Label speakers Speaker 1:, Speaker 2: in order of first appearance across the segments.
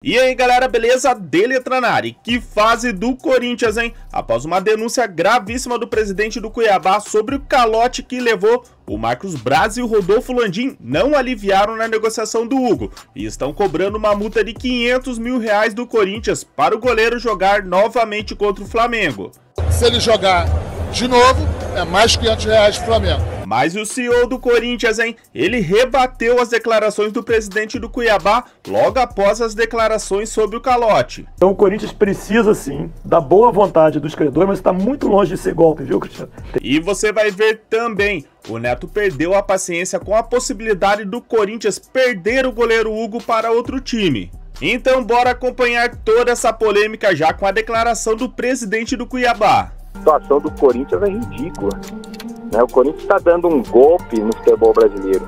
Speaker 1: E aí galera, beleza? Deletranari, que fase do Corinthians, hein? Após uma denúncia gravíssima do presidente do Cuiabá sobre o calote que levou, o Marcos Braz e o Rodolfo Landim não aliviaram na negociação do Hugo e estão cobrando uma multa de R$500 mil do Corinthians para o goleiro jogar novamente contra o Flamengo.
Speaker 2: Se ele jogar de novo, é mais R$500 pro Flamengo.
Speaker 1: Mas o CEO do Corinthians, hein? Ele rebateu as declarações do presidente do Cuiabá logo após as declarações sobre o calote.
Speaker 3: Então o Corinthians precisa sim da boa vontade dos credores, mas está muito longe de ser golpe, viu, Cristiano?
Speaker 1: E você vai ver também, o Neto perdeu a paciência com a possibilidade do Corinthians perder o goleiro Hugo para outro time. Então bora acompanhar toda essa polêmica já com a declaração do presidente do Cuiabá.
Speaker 4: A situação do Corinthians é ridícula. O Corinthians está dando um golpe no futebol brasileiro,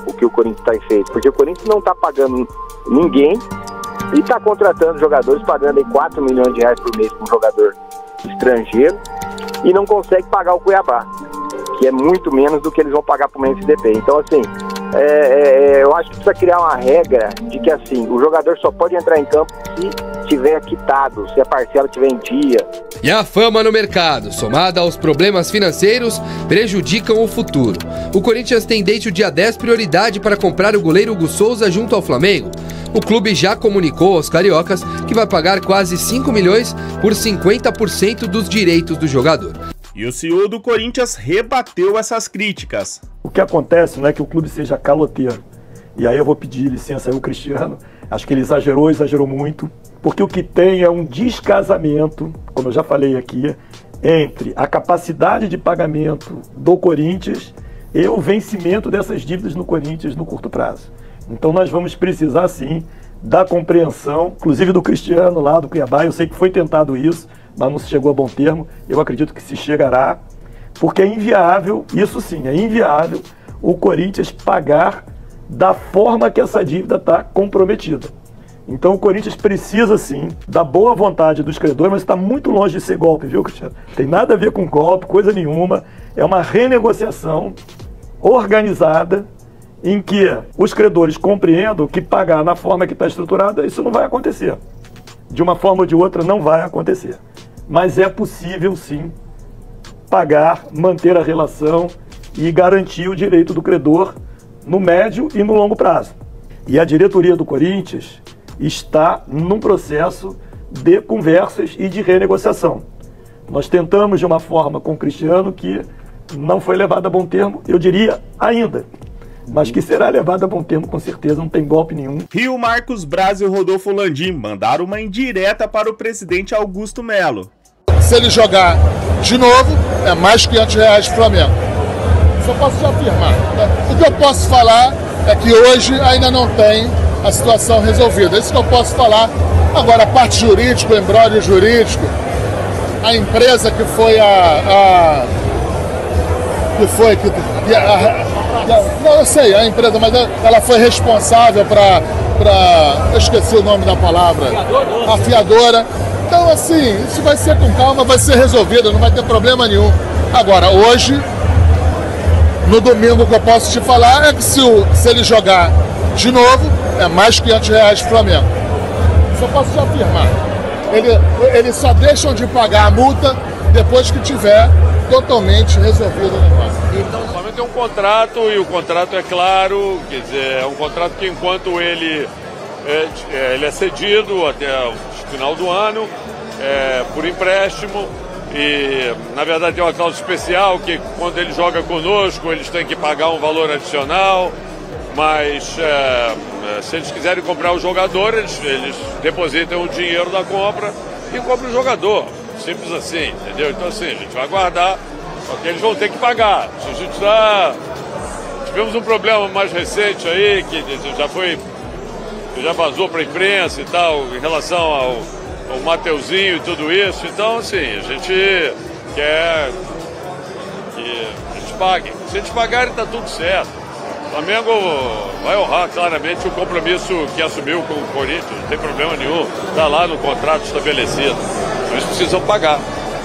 Speaker 4: o que o Corinthians está feito, porque o Corinthians não está pagando ninguém e está contratando jogadores, pagando aí R$4 milhões por mês para um jogador estrangeiro e não consegue pagar o Cuiabá, que é muito menos do que eles vão pagar para o MSDP. Então, assim, eu acho que precisa criar uma regra de que, assim, o jogador só pode entrar em campo se tiver quitado, se a parcela estiver em dia.
Speaker 5: E a fama no mercado, somada aos problemas financeiros, prejudicam o futuro. O Corinthians tem desde o dia 10 prioridade para comprar o goleiro Hugo Souza junto ao Flamengo. O clube já comunicou aos cariocas que vai pagar quase 5 milhões por 50% dos direitos do jogador.
Speaker 1: E o CEO do Corinthians rebateu essas críticas.
Speaker 3: O que acontece não é que o clube seja caloteiro. E aí eu vou pedir licença ao Cristiano. Acho que ele exagerou muito. Porque o que tem é um descasamento, como eu já falei aqui, entre a capacidade de pagamento do Corinthians e o vencimento dessas dívidas no Corinthians no curto prazo. Então nós vamos precisar sim da compreensão, inclusive do Cristiano lá do Cuiabá. Eu sei que foi tentado isso, mas não se chegou a bom termo. Eu acredito que se chegará, porque é inviável, isso sim, é inviável o Corinthians pagar da forma que essa dívida está comprometida. Então o Corinthians precisa sim da boa vontade dos credores, mas está muito longe de ser golpe, viu, Cristiano? Tem nada a ver com golpe, coisa nenhuma. É uma renegociação organizada em que os credores compreendam que pagar na forma que está estruturada, isso não vai acontecer. De uma forma ou de outra não vai acontecer. Mas é possível sim pagar, manter a relação e garantir o direito do credor no médio e no longo prazo. E a diretoria do Corinthians está num processo de conversas e de renegociação. Nós tentamos de uma forma com o Cristiano que não foi levada a bom termo, eu diria ainda, mas que será levada a bom termo com certeza, não tem golpe nenhum.
Speaker 1: E o Marcos Braz e o Rodolfo Landim mandaram uma indireta para o presidente Augusto Melo.
Speaker 2: Se ele jogar de novo, é mais R$500 pro Flamengo. Só posso te afirmar. O que eu posso falar é que hoje ainda não tem a situação resolvida. É isso que eu posso falar. Agora, a parte jurídica, o embrólio jurídico, a empresa que foi não, eu sei, a empresa, mas ela foi responsável eu esqueci o nome da palavra. A fiadora. Então, assim, isso vai ser com calma, vai ser resolvido, não vai ter problema nenhum. Agora, hoje, no domingo, o que eu posso te falar é que se ele jogar de novo, é mais R$500 pro Flamengo. Só posso te afirmar. Eles só deixam de pagar a multa depois que tiver totalmente resolvido o negócio.
Speaker 6: Então, o Flamengo tem um contrato e o contrato é claro, quer dizer, é um contrato que enquanto ele é cedido até o final do ano, por empréstimo, e na verdade tem uma cláusula especial que quando ele joga conosco eles têm que pagar um valor adicional, mas se eles quiserem comprar o jogador, eles depositam o dinheiro da compra e compram o jogador, simples assim, entendeu? Então assim, a gente vai aguardar, porque eles vão ter que pagar. Se a gente tivemos um problema mais recente aí, que já vazou para a imprensa e tal, em relação ao Mateuzinho e tudo isso. Então, assim, a gente quer que a gente pague. Se a gente pagar, está tudo certo. O Flamengo vai honrar claramente o compromisso que assumiu com o Corinthians, não tem problema nenhum. Está lá no contrato estabelecido. Eles precisam pagar.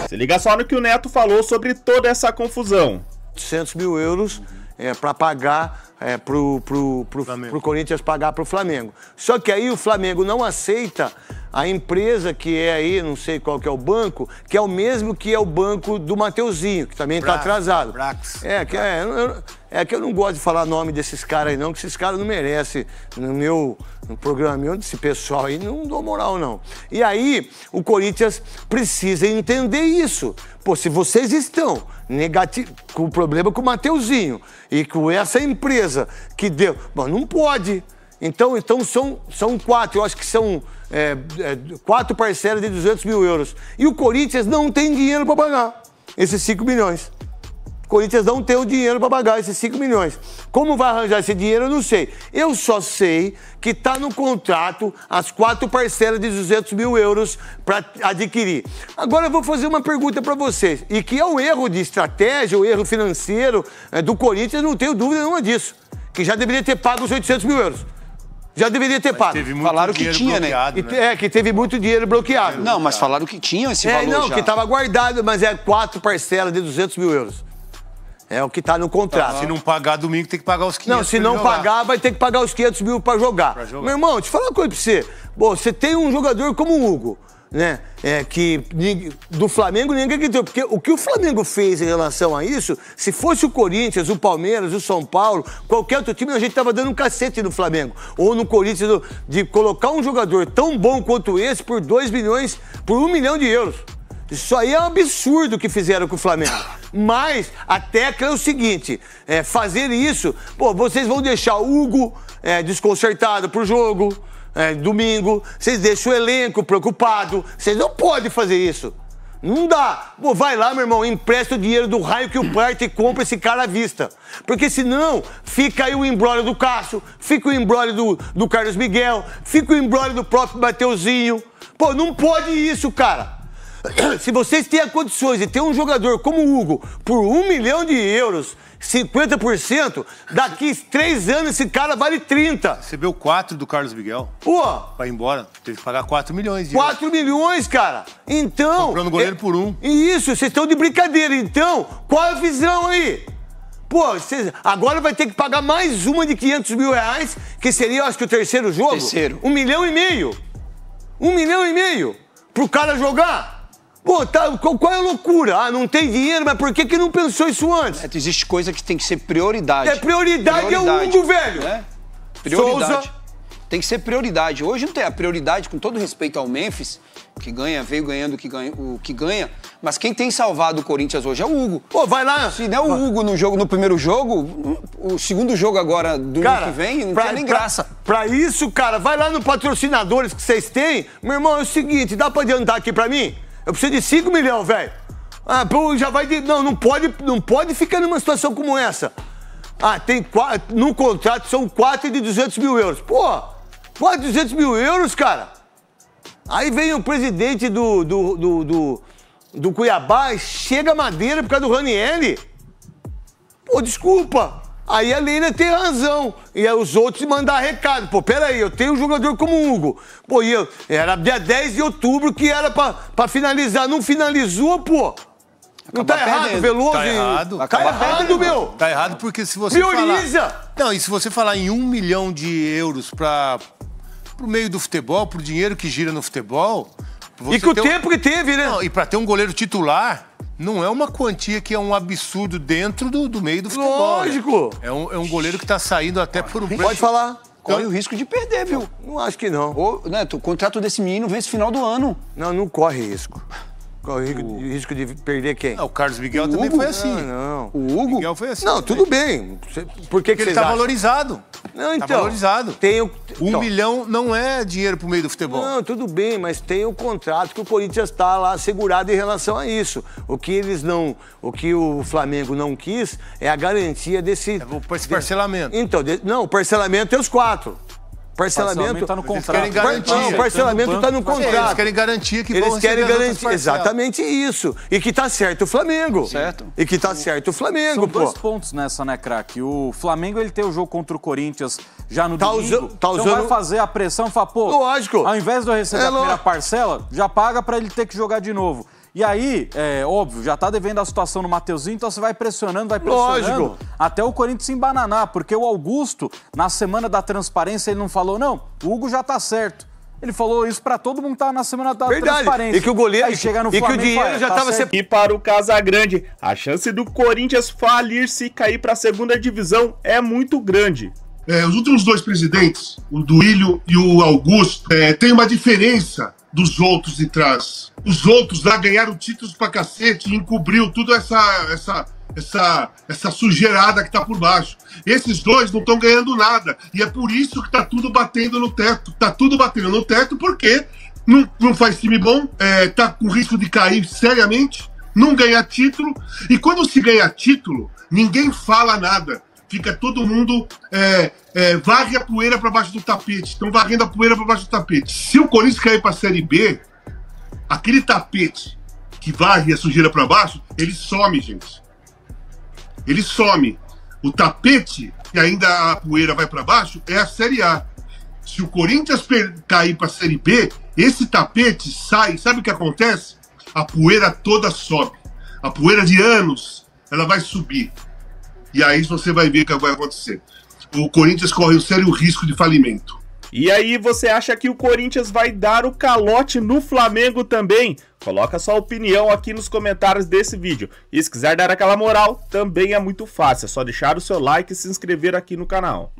Speaker 1: Se liga só no que o Neto falou sobre toda essa confusão.
Speaker 7: €800 mil para pagar pro Corinthians pagar pro Flamengo. Só que aí o Flamengo não aceita a empresa que é aí, não sei qual que é o banco, que é o mesmo que é o banco do Mateuzinho, que também está atrasado.
Speaker 8: Brax.
Speaker 7: É que eu não gosto de falar nome desses caras aí não, que esses caras não merecem no programa meu, desse pessoal aí, não dou moral não. E aí o Corinthians precisa entender isso. Pô, se vocês estão com problema com o Mateuzinho e com essa empresa que deu... Bom, não pode. Então são 4, eu acho que são 4 parcelas de 200 mil euros. E o Corinthians não tem dinheiro para pagar esses 5 milhões. O Corinthians não tem o dinheiro para pagar esses 5 milhões. Como vai arranjar esse dinheiro, eu não sei. Eu só sei que está no contrato as 4 parcelas de 200 mil euros para adquirir. Agora eu vou fazer uma pergunta para vocês. E que é um erro de estratégia, o erro financeiro do Corinthians, não tenho dúvida nenhuma disso. Que já deveria ter pago os 800 mil euros. Já deveria ter pago.
Speaker 8: Falaram que tinha, né?
Speaker 7: Que teve muito dinheiro bloqueado.
Speaker 8: Não, mas falaram que tinha esse valor
Speaker 7: não,
Speaker 8: já.
Speaker 7: que estava guardado, mas 4 parcelas de 200 mil euros. É o que está no contrato.
Speaker 9: Se não pagar domingo, tem que pagar os 500
Speaker 7: Não, se não pagar, vai ter que pagar os 500 mil para jogar. Meu irmão, deixa eu falar uma coisa para você. Bom, você tem um jogador como o Hugo, né? Que do Flamengo ninguém acreditou. Porque o que o Flamengo fez em relação a isso, se fosse o Corinthians, o Palmeiras, o São Paulo, qualquer outro time, a gente tava dando um cacete no Flamengo. Ou no Corinthians, de colocar um jogador tão bom quanto esse por 2 milhões, por 1 milhão de euros. Isso aí é um absurdo que fizeram com o Flamengo. Mas a tecla é o seguinte, fazer isso, pô, vocês vão deixar o Hugo desconcertado pro jogo, domingo, vocês deixam o elenco preocupado, vocês não podem fazer isso. Não dá. Pô, vai lá, meu irmão, empresta o dinheiro do raio que o parte e compra esse cara à vista. Porque senão fica aí o embrólio do Cássio, fica o embrólio do Carlos Miguel, fica o embrólio do próprio Mateuzinho. Pô, não pode isso, cara. Se vocês têm condições de ter um jogador como o Hugo por 1 milhão de euros, 50%, daqui 3 anos esse cara vale 30.
Speaker 9: Recebeu 4 do Carlos Miguel.
Speaker 7: Pô!
Speaker 9: Vai embora, teve que pagar 4 milhões.
Speaker 7: 4 milhões, cara. Então...
Speaker 9: Comprando goleiro por 1.
Speaker 7: Isso, vocês estão de brincadeira. Então, qual é a visão aí? Pô, agora vai ter que pagar mais uma de 500 mil reais, que seria, eu acho que o terceiro jogo.
Speaker 8: Terceiro.
Speaker 7: 1,5 milhão. 1,5 milhão pro cara jogar. Pô, qual é a loucura? Ah, não tem dinheiro, mas por que não pensou isso antes?
Speaker 8: Existe coisa que tem que ser prioridade.
Speaker 7: Prioridade é o Hugo, velho.
Speaker 8: Prioridade.
Speaker 7: Souza.
Speaker 8: Tem que ser prioridade. Hoje não tem a prioridade, com todo respeito ao Memphis, que veio ganhando o que ganha, mas quem tem salvado o Corinthians hoje é o Hugo.
Speaker 7: Pô, vai lá.
Speaker 8: Se der o Hugo no primeiro jogo, o segundo jogo agora do ano que vem, não tem nem graça.
Speaker 7: Pra isso, cara, vai lá no patrocinadores que vocês têm. Meu irmão, é o seguinte, dá pra adiantar aqui pra mim? Eu preciso de 5 milhões, velho. Ah, pô, já vai de... Não pode ficar numa situação como essa. Ah, tem 4... No contrato são 4 de 200 mil euros. Pô, 4 de 200 mil euros, cara. Aí vem o presidente do Cuiabá e chega a madeira por causa do Ranieri. Pô, desculpa. Aí a Leila tem razão. E aí os outros mandar recado. Pô, peraí, eu tenho um jogador como o Hugo. Pô, era dia 10 de outubro que era pra finalizar. Não finalizou, pô. Não tá errado, Veloso?
Speaker 9: Tá errado.
Speaker 7: Tá errado, meu.
Speaker 9: Tá errado porque se você
Speaker 7: prioriza.
Speaker 9: Falar... Não, e se você falar em 1 milhão de euros pro meio do futebol, pro dinheiro que gira no futebol...
Speaker 7: E com o tempo que teve, né?
Speaker 9: Não, e pra ter um goleiro titular... Não é uma quantia que é um absurdo dentro do meio do futebol.
Speaker 7: Lógico.
Speaker 9: Né? É um goleiro que tá saindo até por um preço.
Speaker 7: Pode falar.
Speaker 8: Corre o risco de perder, viu?
Speaker 7: Não acho que não.
Speaker 8: O contrato desse menino vence no final do ano.
Speaker 7: Não corre risco. Corre risco de perder quem?
Speaker 9: O Carlos Miguel também foi assim.
Speaker 7: Não.
Speaker 8: O Hugo?
Speaker 9: Miguel foi assim.
Speaker 7: Não, tudo bem. Por que
Speaker 9: ele tá valorizado.
Speaker 7: Não, então.
Speaker 9: Tá valorizado.
Speaker 7: 1
Speaker 9: milhão não é dinheiro pro meio do futebol.
Speaker 7: Não, tudo bem, mas tem o contrato que o Corinthians está lá segurado em relação a isso. O que o Flamengo não quis é a garantia desse...
Speaker 9: Esse parcelamento.
Speaker 7: Então, o parcelamento é os 4. Parcelamento
Speaker 9: tá no contrato. Eles querem garantia.
Speaker 7: Não, o parcelamento está no contrato.
Speaker 9: Eles querem garantia que
Speaker 7: eles querem garantir exatamente isso. E que tá certo o Flamengo.
Speaker 8: Certo.
Speaker 7: E que tá certo o Flamengo,
Speaker 10: São
Speaker 7: pô.
Speaker 10: 2 pontos nessa, né, craque? O Flamengo, ele tem o jogo contra o Corinthians já no domingo. Então vai fazer a pressão e falar, pô,
Speaker 7: lógico.
Speaker 10: Ao invés de eu receber a primeira parcela, já paga pra ele ter que jogar de novo. E aí, óbvio, já tá devendo a situação no Mateuzinho, então você vai pressionando,
Speaker 7: Lógico.
Speaker 10: até o Corinthians se embananar, porque o Augusto, na semana da transparência, ele não falou, não, o Hugo já tá certo. Ele falou isso pra todo mundo que tava na semana da transparência.
Speaker 7: E que o goleiro,
Speaker 10: aí chega no
Speaker 7: e
Speaker 10: Flamengo,
Speaker 7: que o dinheiro já tava...
Speaker 1: E para o Casagrande, a chance do Corinthians falir se cair para a segunda divisão é muito grande.
Speaker 11: Os últimos dois presidentes, o Duílio e o Augusto, tem uma diferença dos outros de trás. Os outros lá ganharam títulos pra cacete e encobriu toda essa sujeirada que tá por baixo. Esses dois não estão ganhando nada. E é por isso que tá tudo batendo no teto. Tá tudo batendo no teto porque não faz time bom, tá com risco de cair seriamente, não ganha título. E quando se ganha título, ninguém fala nada. Fica todo mundo varre a poeira para baixo do tapete. Estão varrendo a poeira para baixo do tapete. Se o Corinthians cair para a Série B, aquele tapete que varre a sujeira para baixo, ele some, gente. Ele some. O tapete, que ainda a poeira vai para baixo, é a Série A. Se o Corinthians cair para a Série B, esse tapete sai. Sabe o que acontece? A poeira toda sobe. A poeira de anos, ela vai subir. E aí você vai ver o que vai acontecer. O Corinthians corre um sério risco de falimento.
Speaker 1: E aí, você acha que o Corinthians vai dar o calote no Flamengo também? Coloca sua opinião aqui nos comentários desse vídeo. E se quiser dar aquela moral, também é muito fácil. É só deixar o seu like e se inscrever aqui no canal.